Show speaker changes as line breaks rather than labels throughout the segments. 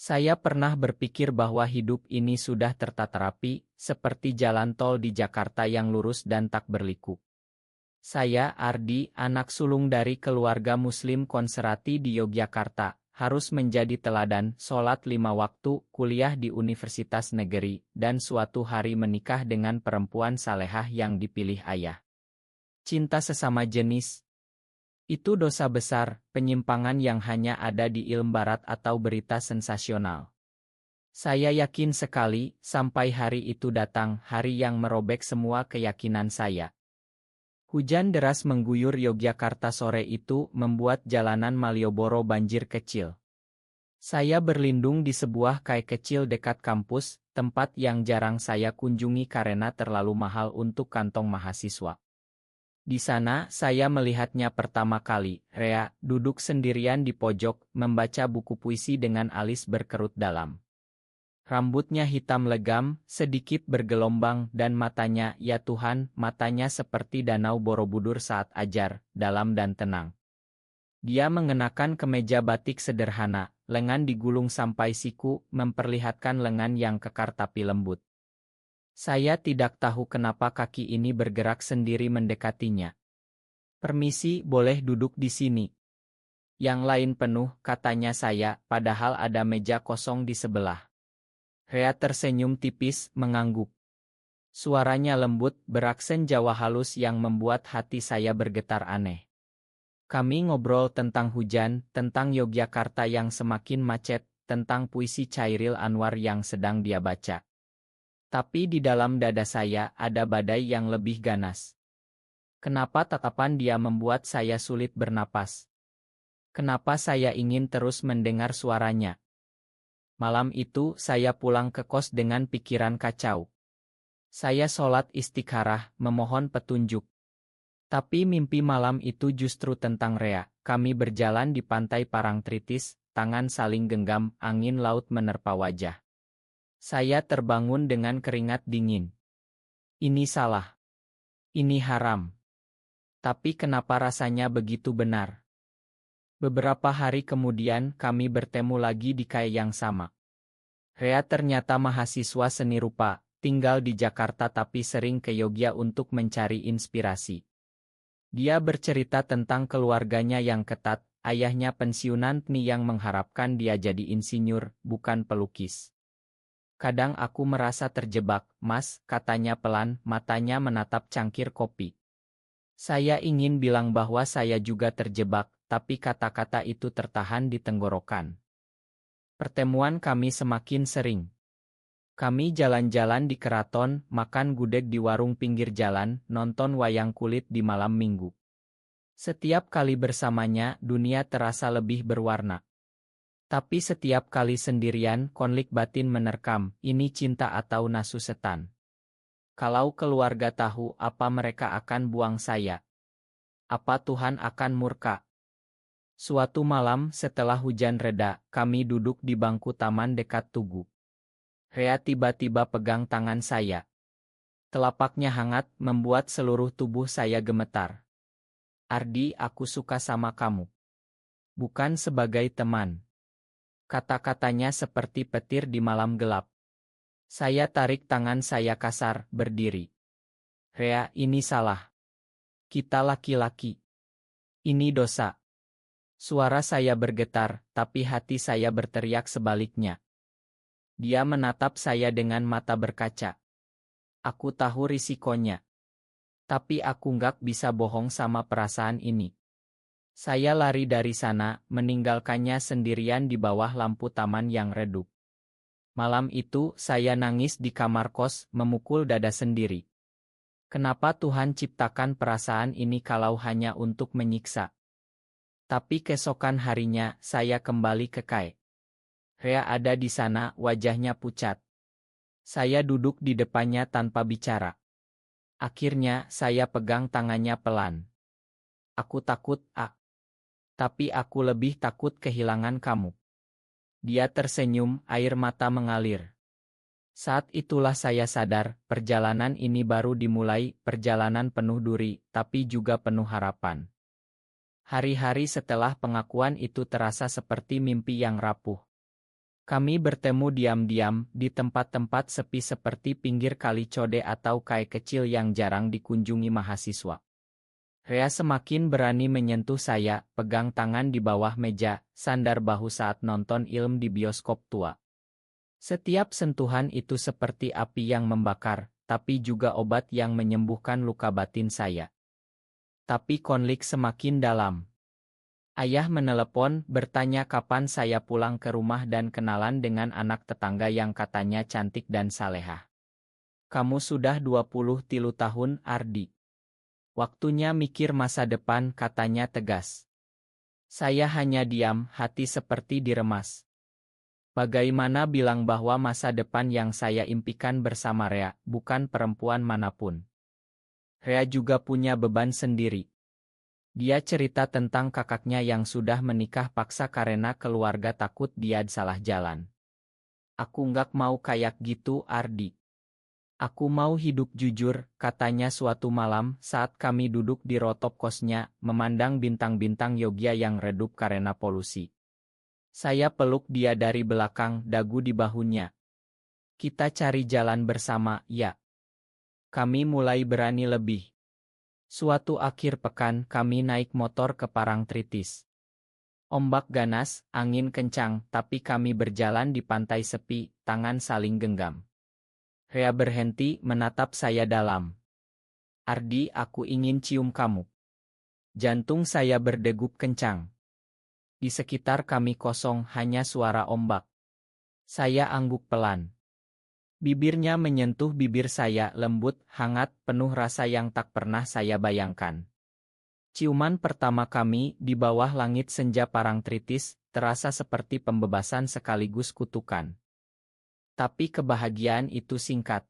Saya pernah berpikir bahwa hidup ini sudah tertata rapi, seperti jalan tol di Jakarta yang lurus dan tak berliku. Saya, Ardi, anak sulung dari keluarga Muslim konservati di Yogyakarta, harus menjadi teladan, sholat 5 waktu, kuliah di universitas negeri, dan suatu hari menikah dengan perempuan salehah yang dipilih ayah. Cinta sesama jenis. Itu dosa besar, penyimpangan yang hanya ada di ilmu barat atau berita sensasional. Saya yakin sekali, sampai hari itu datang, hari yang merobek semua keyakinan saya. Hujan deras mengguyur Yogyakarta sore itu membuat jalanan Malioboro banjir kecil. Saya berlindung di sebuah kai kecil dekat kampus, tempat yang jarang saya kunjungi karena terlalu mahal untuk kantong mahasiswa. Di sana, saya melihatnya pertama kali. Rea duduk sendirian di pojok, membaca buku puisi dengan alis berkerut dalam. Rambutnya hitam legam, sedikit bergelombang, dan matanya, ya Tuhan, matanya seperti danau Borobudur saat ajar, dalam dan tenang. Dia mengenakan kemeja batik sederhana, lengan digulung sampai siku, memperlihatkan lengan yang kekar tapi lembut. Saya tidak tahu kenapa kaki ini bergerak sendiri mendekatinya. Permisi, boleh duduk di sini. Yang lain penuh, katanya saya, padahal ada meja kosong di sebelah. Rea tersenyum tipis, mengangguk. Suaranya lembut, beraksen Jawa halus yang membuat hati saya bergetar aneh. Kami ngobrol tentang hujan, tentang Yogyakarta yang semakin macet, tentang puisi Chairil Anwar yang sedang dia baca. Tapi di dalam dada saya ada badai yang lebih ganas. Kenapa tatapan dia membuat saya sulit bernapas? Kenapa saya ingin terus mendengar suaranya? Malam itu saya pulang ke kos dengan pikiran kacau. Saya sholat istikharah, memohon petunjuk. Tapi mimpi malam itu justru tentang Rea. Kami berjalan di pantai Parangtritis, tangan saling genggam, angin laut menerpa wajah. Saya terbangun dengan keringat dingin. Ini salah. Ini haram. Tapi kenapa rasanya begitu benar? Beberapa hari kemudian kami bertemu lagi di kai yang sama. Rea ternyata mahasiswa seni rupa, tinggal di Jakarta tapi sering ke Yogyakarta untuk mencari inspirasi. Dia bercerita tentang keluarganya yang ketat, ayahnya pensiunan TNI yang mengharapkan dia jadi insinyur, bukan pelukis. Kadang aku merasa terjebak, Mas, katanya pelan, matanya menatap cangkir kopi. Saya ingin bilang bahwa saya juga terjebak, tapi kata-kata itu tertahan di tenggorokan. Pertemuan kami semakin sering. Kami jalan-jalan di keraton, makan gudeg di warung pinggir jalan, nonton wayang kulit di malam minggu. Setiap kali bersamanya, dunia terasa lebih berwarna. Tapi setiap kali sendirian, konflik batin menerkam, ini cinta atau nafsu setan. Kalau keluarga tahu, apa mereka akan buang saya? Apa Tuhan akan murka? Suatu malam setelah hujan reda, kami duduk di bangku taman dekat Tugu. Rea tiba-tiba pegang tangan saya. Telapaknya hangat, membuat seluruh tubuh saya gemetar. Ardi, aku suka sama kamu. Bukan sebagai teman. Kata-katanya seperti petir di malam gelap. Saya tarik tangan saya kasar, berdiri. Rea, ini salah. Kita laki-laki. Ini dosa. Suara saya bergetar, tapi hati saya berteriak sebaliknya. Dia menatap saya dengan mata berkaca. Aku tahu risikonya. Tapi aku nggak bisa bohong sama perasaan ini. Saya lari dari sana, meninggalkannya sendirian di bawah lampu taman yang redup. Malam itu, saya nangis di kamar kos, memukul dada sendiri. Kenapa Tuhan ciptakan perasaan ini kalau hanya untuk menyiksa? Tapi keesokan harinya, saya kembali ke kai. Rea ada di sana, wajahnya pucat. Saya duduk di depannya tanpa bicara. Akhirnya, saya pegang tangannya pelan. Aku takut, tapi aku lebih takut kehilangan kamu. Dia tersenyum, air mata mengalir. Saat itulah saya sadar, perjalanan ini baru dimulai, perjalanan penuh duri, tapi juga penuh harapan. Hari-hari setelah pengakuan itu terasa seperti mimpi yang rapuh. Kami bertemu diam-diam di tempat-tempat sepi seperti pinggir kali Code atau kai kecil yang jarang dikunjungi mahasiswa. Rea semakin berani menyentuh saya, pegang tangan di bawah meja, sandar bahu saat nonton film di bioskop tua. Setiap sentuhan itu seperti api yang membakar, tapi juga obat yang menyembuhkan luka batin saya. Tapi konflik semakin dalam. Ayah menelepon, bertanya kapan saya pulang ke rumah dan kenalan dengan anak tetangga yang katanya cantik dan salehah. Kamu sudah 23 tahun, Ardi. Waktunya mikir masa depan, katanya tegas. Saya hanya diam, hati seperti diremas. Bagaimana bilang bahwa masa depan yang saya impikan bersama Rea, bukan perempuan manapun. Rea juga punya beban sendiri. Dia cerita tentang kakaknya yang sudah menikah paksa karena keluarga takut dia salah jalan. Aku nggak mau kayak gitu, Ardi. Aku mau hidup jujur, katanya suatu malam saat kami duduk di rooftop kosnya, memandang bintang-bintang Yogyakarta yang redup karena polusi. Saya peluk dia dari belakang, dagu di bahunya. Kita cari jalan bersama, ya. Kami mulai berani lebih. Suatu akhir pekan kami naik motor ke Parangtritis. Ombak ganas, angin kencang, tapi kami berjalan di pantai sepi, tangan saling genggam. Rea berhenti menatap saya dalam. Ardi, aku ingin cium kamu. Jantung saya berdegup kencang. Di sekitar kami kosong, hanya suara ombak. Saya angguk pelan. Bibirnya menyentuh bibir saya, lembut, hangat, penuh rasa yang tak pernah saya bayangkan. Ciuman pertama kami di bawah langit senja Parangtritis terasa seperti pembebasan sekaligus kutukan. Tapi kebahagiaan itu singkat.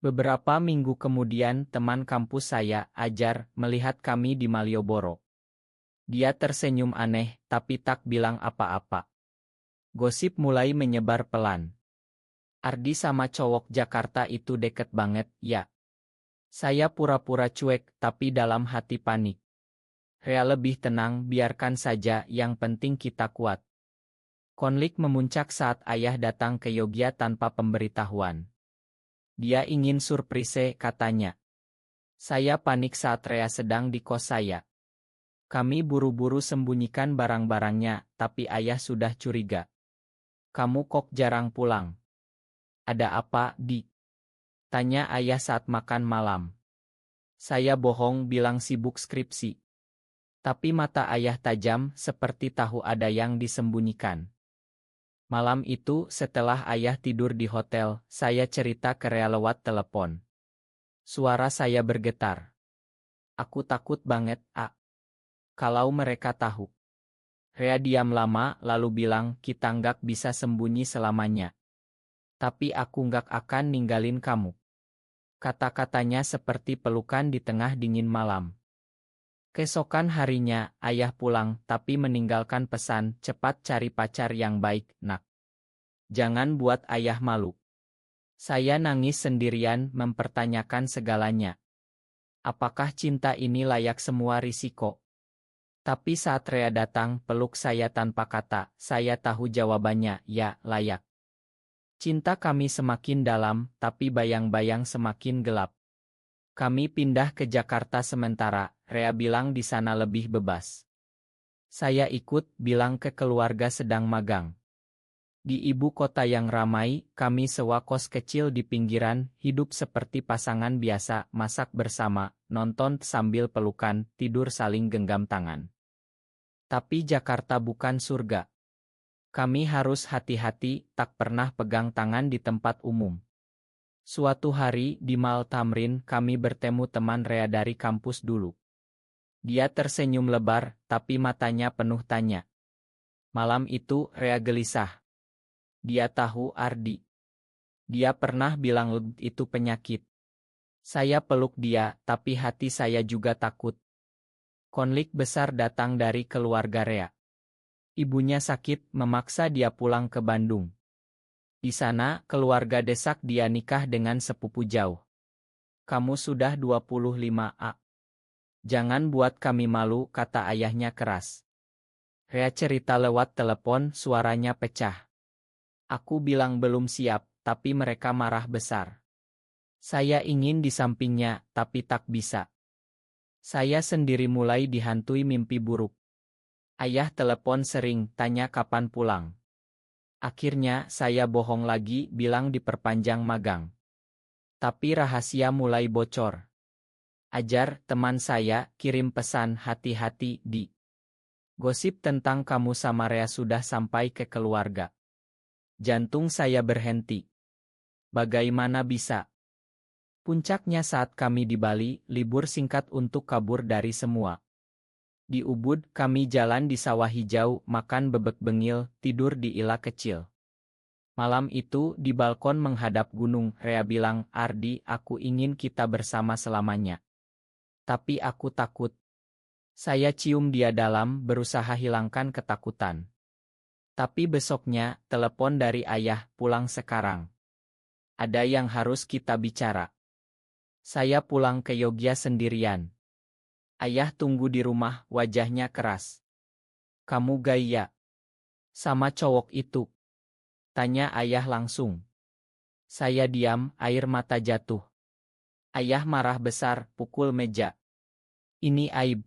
Beberapa minggu kemudian teman kampus saya, Ajar, melihat kami di Malioboro. Dia tersenyum aneh, tapi tak bilang apa-apa. Gosip mulai menyebar pelan. Ardi sama cowok Jakarta itu deket banget, ya. Saya pura-pura cuek, tapi dalam hati panik. Rea lebih tenang, biarkan saja, yang penting kita kuat. Konflik memuncak saat ayah datang ke Yogyakarta tanpa pemberitahuan. Dia ingin surprise, katanya. Saya panik saat Rea sedang di kos saya. Kami buru-buru sembunyikan barang-barangnya, tapi ayah sudah curiga. Kamu kok jarang pulang? Ada apa, Di? Tanya ayah saat makan malam. Saya bohong, bilang sibuk skripsi. Tapi mata ayah tajam, seperti tahu ada yang disembunyikan. Malam itu, setelah ayah tidur di hotel, saya cerita ke Rea lewat telepon. Suara saya bergetar. Aku takut banget, A. Kalau mereka tahu. Rea diam lama, lalu bilang, kita nggak bisa sembunyi selamanya. Tapi aku nggak akan ninggalin kamu. Kata-katanya seperti pelukan di tengah dingin malam. Keesokan harinya, ayah pulang, tapi meninggalkan pesan, cepat cari pacar yang baik, nak. Jangan buat ayah malu. Saya nangis sendirian, mempertanyakan segalanya. Apakah cinta ini layak semua risiko? Tapi saat Rea datang, peluk saya tanpa kata, saya tahu jawabannya, ya, layak. Cinta kami semakin dalam, tapi bayang-bayang semakin gelap. Kami pindah ke Jakarta sementara, Rea bilang di sana lebih bebas. Saya ikut, bilang ke keluarga sedang magang. Di ibu kota yang ramai, kami sewa kos kecil di pinggiran, hidup seperti pasangan biasa, masak bersama, nonton sambil pelukan, tidur saling genggam tangan. Tapi Jakarta bukan surga. Kami harus hati-hati, tak pernah pegang tangan di tempat umum. Suatu hari, di Mal Tamrin, kami bertemu teman Rea dari kampus dulu. Dia tersenyum lebar, tapi matanya penuh tanya. Malam itu, Rea gelisah. Dia tahu Ardi. Dia pernah bilang itu penyakit. Saya peluk dia, tapi hati saya juga takut. Konflik besar datang dari keluarga Rea. Ibunya sakit, memaksa dia pulang ke Bandung. Di sana, keluarga desak dia nikah dengan sepupu jauh. Kamu sudah 25, A. Jangan buat kami malu, kata ayahnya keras. Rea cerita lewat telepon, suaranya pecah. Aku bilang belum siap, tapi mereka marah besar. Saya ingin di sampingnya, tapi tak bisa. Saya sendiri mulai dihantui mimpi buruk. Ayah telepon sering, tanya kapan pulang. Akhirnya saya bohong lagi, bilang diperpanjang magang. Tapi rahasia mulai bocor. Ajar, teman saya, kirim pesan hati-hati di. Gosip tentang kamu sama Rea sudah sampai ke keluarga. Jantung saya berhenti. Bagaimana bisa? Puncaknya saat kami di Bali, libur singkat untuk kabur dari semua. Di Ubud, kami jalan di sawah hijau, makan bebek bengil, tidur di ila kecil. Malam itu, di balkon menghadap gunung, Rea bilang, Ardi, aku ingin kita bersama selamanya. Tapi aku takut. Saya cium dia dalam, berusaha hilangkan ketakutan. Tapi besoknya, telepon dari ayah, pulang sekarang. Ada yang harus kita bicara. Saya pulang ke Yogyakarta sendirian. Ayah tunggu di rumah, wajahnya keras. Kamu gaya sama cowok itu? Tanya ayah langsung. Saya diam, air mata jatuh. Ayah marah besar, pukul meja. Ini aib.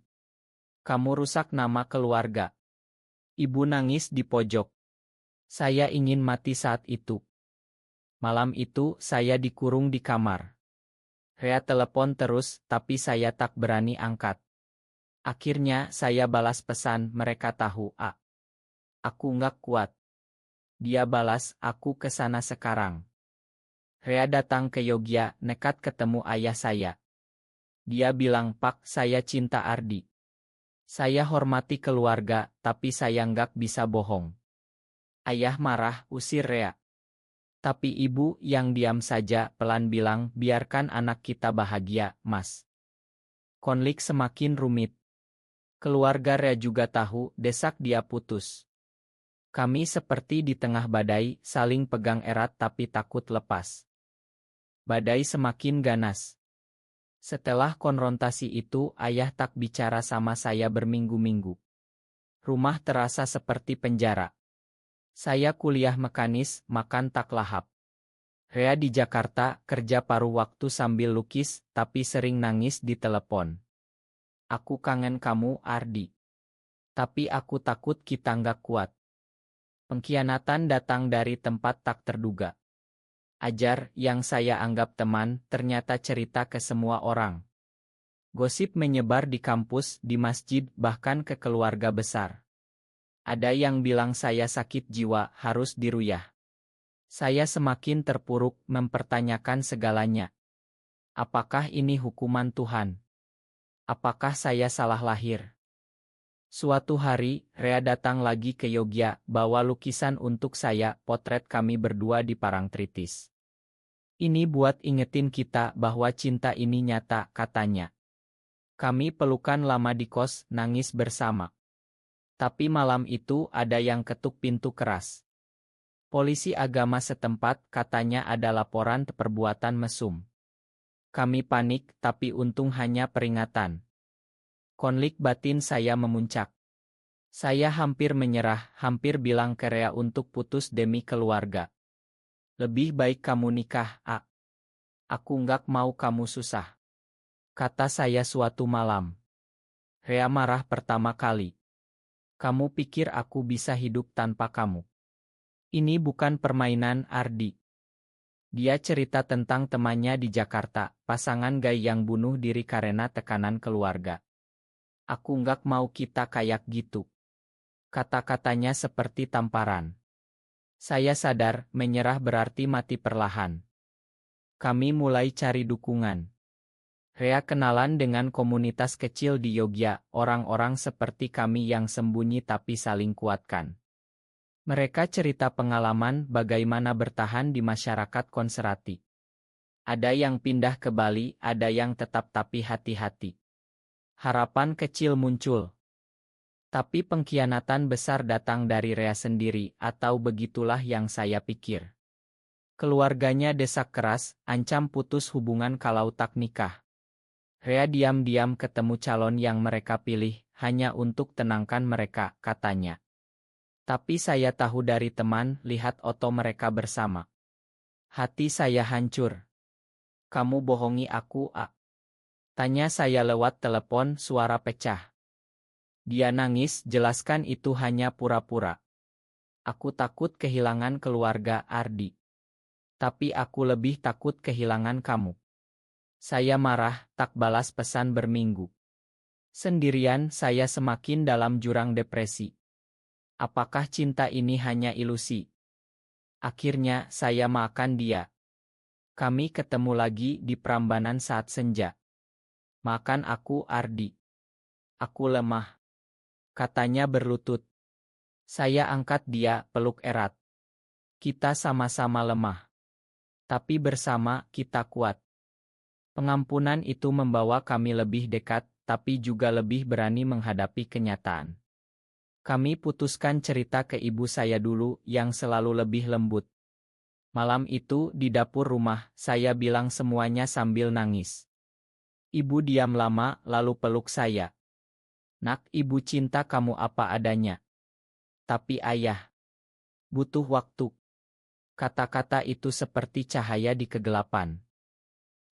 Kamu rusak nama keluarga. Ibu nangis di pojok. Saya ingin mati saat itu. Malam itu, saya dikurung di kamar. Rea telepon terus, tapi saya tak berani angkat. Akhirnya, saya balas pesan, mereka tahu, Aku nggak kuat. Dia balas, aku ke sana sekarang. Rea datang ke Yogyakarta, nekat ketemu ayah saya. Dia bilang, Pak, saya cinta Ardi. Saya hormati keluarga, tapi saya nggak bisa bohong. Ayah marah, usir Rea. Tapi ibu yang diam saja, pelan bilang, biarkan anak kita bahagia, Mas. Konflik semakin rumit. Keluarga Rea juga tahu, desak dia putus. Kami seperti di tengah badai, saling pegang erat tapi takut lepas. Badai semakin ganas. Setelah konfrontasi itu, ayah tak bicara sama saya berminggu-minggu. Rumah terasa seperti penjara. Saya kuliah mekanis, makan tak lahap. Rea di Jakarta, kerja paruh waktu sambil lukis, tapi sering nangis di telepon. Aku kangen kamu, Ardi. Tapi aku takut kita nggak kuat. Pengkhianatan datang dari tempat tak terduga. Ajar, yang saya anggap teman, ternyata cerita ke semua orang. Gosip menyebar di kampus, di masjid, bahkan ke keluarga besar. Ada yang bilang saya sakit jiwa, harus diruyah. Saya semakin terpuruk, mempertanyakan segalanya. Apakah ini hukuman Tuhan? Apakah saya salah lahir? Suatu hari, Rea datang lagi ke Yogyakarta, bawa lukisan untuk saya, potret kami berdua di Parangtritis. Ini buat ingetin kita bahwa cinta ini nyata, katanya. Kami pelukan lama di kos, nangis bersama. Tapi malam itu ada yang ketuk pintu keras. Polisi agama setempat, katanya ada laporan perbuatan mesum. Kami panik, tapi untung hanya peringatan. Konflik batin saya memuncak. Saya hampir menyerah, hampir bilang ke Rea untuk putus demi keluarga. Lebih baik kamu nikah, Aku nggak mau kamu susah. Kata saya suatu malam. Rea marah pertama kali. Kamu pikir aku bisa hidup tanpa kamu? Ini bukan permainan, Ardi. Dia cerita tentang temannya di Jakarta, pasangan gay yang bunuh diri karena tekanan keluarga. Aku nggak mau kita kayak gitu. Kata-katanya seperti tamparan. Saya sadar, menyerah berarti mati perlahan. Kami mulai cari dukungan. Rea kenalan dengan komunitas kecil di Yogyakarta, orang-orang seperti kami yang sembunyi tapi saling kuatkan. Mereka cerita pengalaman bagaimana bertahan di masyarakat konservatif. Ada yang pindah ke Bali, ada yang tetap tapi hati-hati. Harapan kecil muncul. Tapi pengkhianatan besar datang dari Rea sendiri, atau begitulah yang saya pikir. Keluarganya desak keras, ancam putus hubungan kalau tak nikah. Rea diam-diam ketemu calon yang mereka pilih, hanya untuk tenangkan mereka, katanya. Tapi saya tahu dari teman, lihat foto mereka bersama. Hati saya hancur. Kamu bohongi aku, A. Tanya saya lewat telepon, suara pecah. Dia nangis, jelaskan itu hanya pura-pura. Aku takut kehilangan keluarga, Ardi. Tapi aku lebih takut kehilangan kamu. Saya marah, tak balas pesan berminggu. Sendirian, saya semakin dalam jurang depresi. Apakah cinta ini hanya ilusi? Akhirnya, saya maafkan dia. Kami ketemu lagi di Prambanan saat senja. Makan aku, Ardi. Aku lemah. Katanya berlutut. Saya angkat dia, peluk erat. Kita sama-sama lemah. Tapi bersama, kita kuat. Pengampunan itu membawa kami lebih dekat, tapi juga lebih berani menghadapi kenyataan. Kami putuskan cerita ke ibu saya dulu, yang selalu lebih lembut. Malam itu, di dapur rumah, saya bilang semuanya sambil nangis. Ibu diam lama, lalu peluk saya. Nak, ibu cinta kamu apa adanya. Tapi ayah butuh waktu. Kata-kata itu seperti cahaya di kegelapan.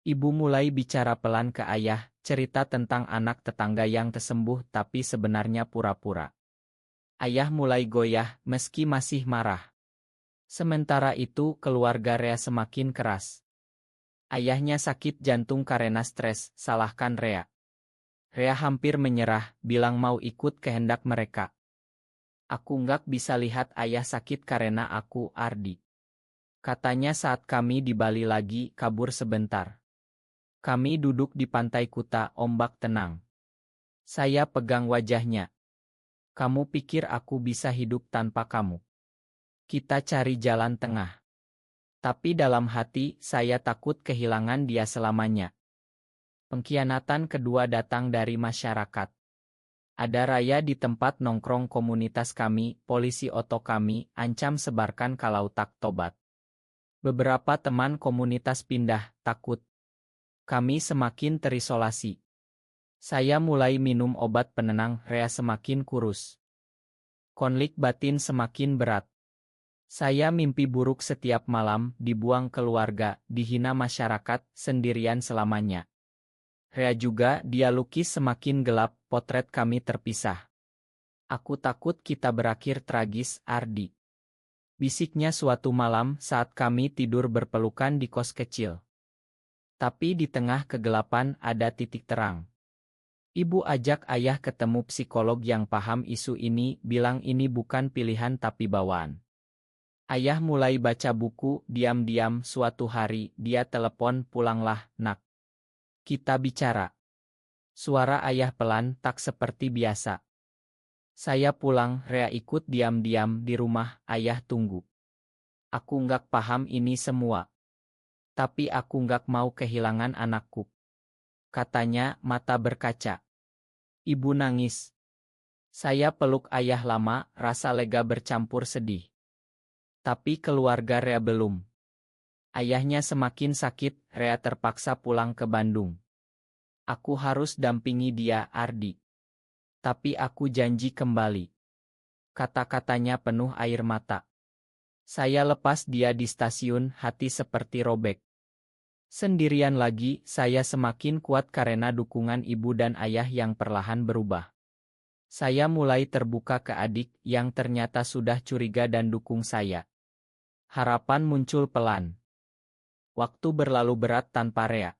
Ibu mulai bicara pelan ke ayah, cerita tentang anak tetangga yang tersembuh tapi sebenarnya pura-pura. Ayah mulai goyah, meski masih marah. Sementara itu, keluarga Rea semakin keras. Ayahnya sakit jantung karena stres, salahkan Rea. Rea hampir menyerah, bilang mau ikut kehendak mereka. Aku nggak bisa lihat ayah sakit karena aku, Ardi. Katanya saat kami di Bali lagi, kabur sebentar. Kami duduk di pantai Kuta, ombak tenang. Saya pegang wajahnya. Kamu pikir aku bisa hidup tanpa kamu? Kita cari jalan tengah. Tapi dalam hati, saya takut kehilangan dia selamanya. Pengkhianatan kedua datang dari masyarakat. Ada raya di tempat nongkrong komunitas kami, polisi oto kami, ancam sebarkan kalau tak tobat. Beberapa teman komunitas pindah, takut. Kami semakin terisolasi. Saya mulai minum obat penenang, Rea semakin kurus. Konflik batin semakin berat. Saya mimpi buruk setiap malam, dibuang keluarga, dihina masyarakat, sendirian selamanya. Rea juga, dia lukis semakin gelap, potret kami terpisah. Aku takut kita berakhir tragis, Ardi. Bisiknya suatu malam saat kami tidur berpelukan di kos kecil. Tapi di tengah kegelapan ada titik terang. Ibu ajak ayah ketemu psikolog yang paham isu ini, bilang ini bukan pilihan tapi bawaan. Ayah mulai baca buku, diam-diam suatu hari dia telepon, pulanglah, nak. Kita bicara. Suara ayah pelan, tak seperti biasa. Saya pulang, Rea ikut diam-diam di rumah, ayah tunggu. Aku nggak paham ini semua. Tapi aku nggak mau kehilangan anakku. Katanya, mata berkaca. Ibu nangis. Saya peluk ayah lama, rasa lega bercampur sedih. Tapi keluarga Rea belum. Ayahnya semakin sakit, Rea terpaksa pulang ke Bandung. Aku harus dampingi dia, Ardi. Tapi aku janji kembali. Kata-katanya penuh air mata. Saya lepas dia di stasiun, hati seperti robek. Sendirian lagi, saya semakin kuat karena dukungan ibu dan ayah yang perlahan berubah. Saya mulai terbuka ke adik yang ternyata sudah curiga dan dukung saya. Harapan muncul pelan. Waktu berlalu berat tanpa Rea.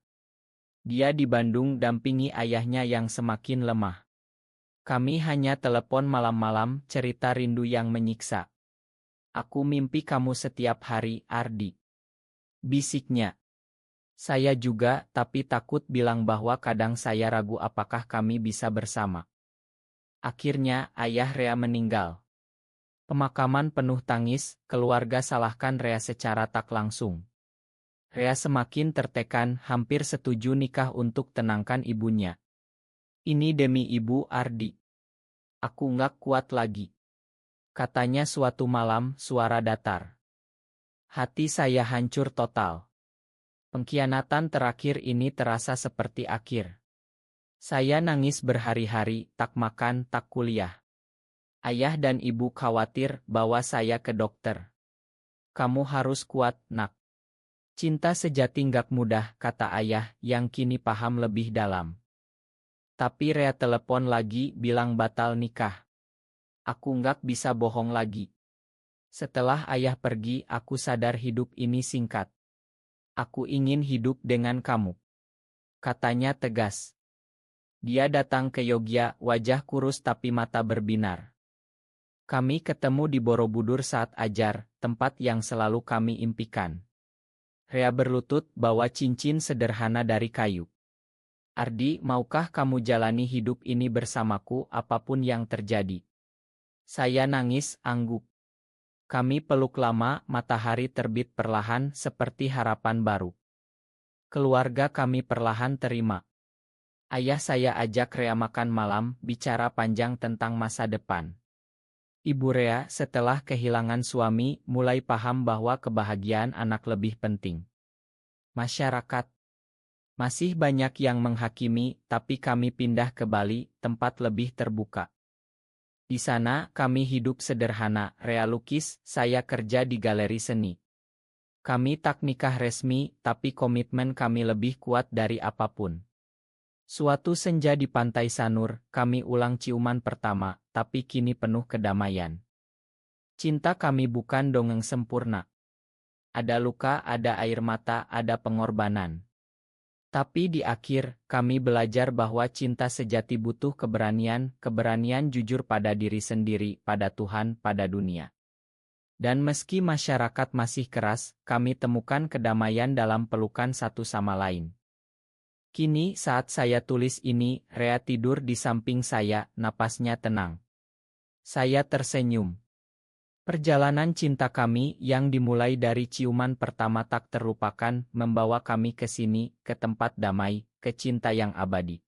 Dia di Bandung dampingi ayahnya yang semakin lemah. Kami hanya telepon malam-malam, cerita rindu yang menyiksa. Aku mimpi kamu setiap hari, Ardi. Bisiknya. Saya juga, tapi takut bilang bahwa kadang saya ragu apakah kami bisa bersama. Akhirnya, ayah Rea meninggal. Pemakaman penuh tangis, keluarga salahkan Rea secara tak langsung. Rea semakin tertekan, hampir setuju nikah untuk tenangkan ibunya. Ini demi ibu, Ardi. Aku nggak kuat lagi. Katanya suatu malam, suara datar. Hati saya hancur total. Pengkhianatan terakhir ini terasa seperti akhir. Saya nangis berhari-hari, tak makan, tak kuliah. Ayah dan ibu khawatir bawa saya ke dokter. Kamu harus kuat, nak. Cinta sejati nggak mudah, kata ayah yang kini paham lebih dalam. Tapi Rea telepon lagi bilang batal nikah. Aku nggak bisa bohong lagi. Setelah ayah pergi, aku sadar hidup ini singkat. Aku ingin hidup dengan kamu, katanya tegas. Dia datang ke Yogya, wajah kurus tapi mata berbinar. Kami ketemu di Borobudur saat ajar, tempat yang selalu kami impikan. Rea berlutut bawa cincin sederhana dari kayu. Ardi, maukah kamu jalani hidup ini bersamaku apapun yang terjadi? Saya nangis, angguk. Kami peluk lama, matahari terbit perlahan seperti harapan baru. Keluarga kami perlahan terima. Ayah saya ajak Rea makan malam, bicara panjang tentang masa depan. Ibu Rea setelah kehilangan suami mulai paham bahwa kebahagiaan anak lebih penting. Masyarakat masih banyak yang menghakimi, tapi kami pindah ke Bali, tempat lebih terbuka. Di sana kami hidup sederhana, Rea lukis, saya kerja di galeri seni. Kami tak nikah resmi, tapi komitmen kami lebih kuat dari apapun. Suatu senja di Pantai Sanur, kami ulang ciuman pertama, tapi kini penuh kedamaian. Cinta kami bukan dongeng sempurna. Ada luka, ada air mata, ada pengorbanan. Tapi di akhir, kami belajar bahwa cinta sejati butuh keberanian, keberanian jujur pada diri sendiri, pada Tuhan, pada dunia. Dan meski masyarakat masih keras, kami temukan kedamaian dalam pelukan satu sama lain. Kini saat saya tulis ini, Rea tidur di samping saya, napasnya tenang. Saya tersenyum. Perjalanan cinta kami yang dimulai dari ciuman pertama tak terlupakan, membawa kami ke sini, ke tempat damai, ke cinta yang abadi.